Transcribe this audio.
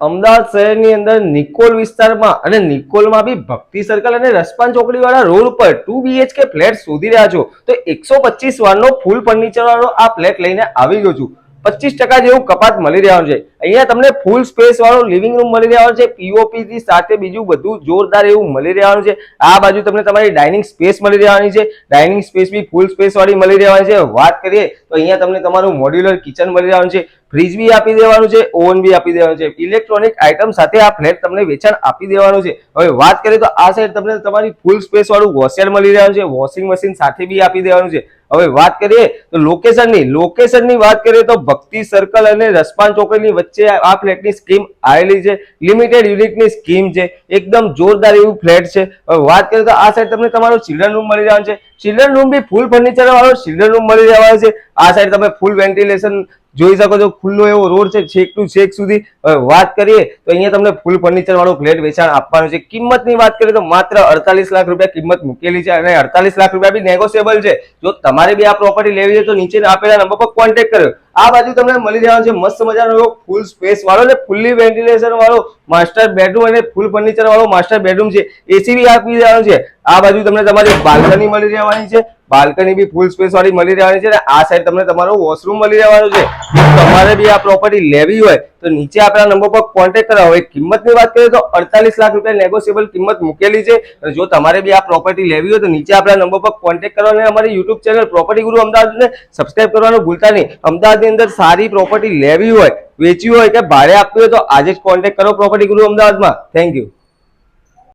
અમદાવાદ શહેરની અંદર નિકોલ વિસ્તારમાં અને નિકોલમાં બી ભક્તિ સર્કલ અને રસપાન ચોકડી વાળા રોડ ઉપર 2 BHK ફ્લેટ શોધી રહ્યા છો તો 125 વારનો ફૂલ ફર્નિચર વાળો આ ફ્લેટ લઈને આવી ગયો છું। 25% જેવું કપાત મળી રહેવાનું છે। અહીંયા તમને ફૂલ સ્પેસ વાળો લિવિંગ રૂમ મળી રહેવાનો છે, પીઓપી થી સાથે બીજું બધું જોરદાર એવું મળી રહેવાનું છે। આ બાજુ તમને તમારી ડાઇનિંગ સ્પેસ મળી રહેવાની છે, ડાઇનિંગ સ્પેસ બી ફૂલ સ્પેસ વાળી મળી રહેવાની છે। વાત કરીએ તો અહીંયા તમને તમારું મોડ્યુલર કિચન મળી રહેવાનું છે, ફ્રીજ બી આપી દેવાનું છે, ઓવન બી આપી દેવાનું છે, ઇલેક્ટ્રોનિક આઇટમ સાથે આ ફ્લેટ તમને વેચાણ આપી દેવાનું છે। હવે વાત કરીએ તો આ સાઈડ તમને તમારી ફૂલ સ્પેસ વાળું વોશર મળી રહેવાનું છે, વોશિંગ મશીન સાથે બી આપી દેવાનું છે। હવે વાત કરીએ તો લોકેશનની વાત કરીએ તો ભક્તિ સર્કલ અને રસપાન ચોકડીની વચ્ચે આ ફ્લેટની સ્કીમ આવેલી છે। લિમિટેડ યુનિટની સ્કીમ છે, એકદમ જોરદાર એવું ફ્લેટ છે। હવે વાત કરીએ તો આ સાઈડ તમને તમારો ચિલ્ડ્રન રૂમ મળી રહેવાનો છે, ચિલ્ડ્રન રૂમ બી ફૂલ ફર્નિચર વાળો ચિલ્ડ્રન રૂમ મળી રહેવાનો છે। આ સાઈડ તમે ફૂલ વેન્ટિલેશન જોઈ શકો છો, ખુલ્લો એવો રોડ છે છેક ટુ છેક સુધી। હવે વાત કરીએ તો અહીંયા તમને ફૂલ ફર્નિચર વાળો ફ્લેટ વેચાણ આપવાનું છે। કિંમતની વાત કરીએ તો માત્ર 48 લાખ રૂપિયા કિંમત મૂકેલી છે અને 48 લાખ રૂપિયા બી નેગોશિયેબલ છે। જો તમારે બી આ પ્રોપર્ટી લેવી છે તો નીચે આપેલા નંબર પર કોન્ટેક્ટ કરો। આ બાજુ તમને મળી જવાનો છે મસ્ત મજાનો ફૂલ સ્પેસ વાળો ને ફૂલી વેન્ટિલેશન વાળો માસ્ટર બેડરૂમ અને ફૂલ ફર્નિચર વાળો માસ્ટર બેડરૂમ છે, એસી બી આપી દેવાનું છે। આ બાજુ તમને તમારી બાલ્કની મળી રહેવાની છે, બાલ્કની બી ફૂલ સ્પેસ વાળી મળી રહેવાની છે અને આ સાઈડ તમને તમારો વોશરૂમ મળી રહેવાનું છે। તમારે બી આ પ્રોપર્ટી લેવી હોય તો નીચે આપેલા નંબર પર કોન્ટેક્ટ કરો। હવે કિંમતની વાત કરીએ તો 48 લાખ રૂપિયા નેગોશિયેબલ કિંમત મૂકેલી છે। અને જો તમારે બી આ પ્રોપર્ટી લેવી હોય તો નીચે આપેલા નંબર પર કોન્ટેક્ટ કરો અને અમારી યુટ્યુબ ચેનલ પ્રોપર્ટી ગુરુ અમદાવાદને સબસ્ક્રાઇબ કરવાનું ભૂલતા નહીં। અમદાવાદની અંદર સારી પ્રોપર્ટી લેવી હોય, વેચવી હોય કે ભાડે આપવી હોય તો આજે જ કોન્ટેક્ટ કરો પ્રોપર્ટી ગુરુ અમદાવાદમાં। Thank you.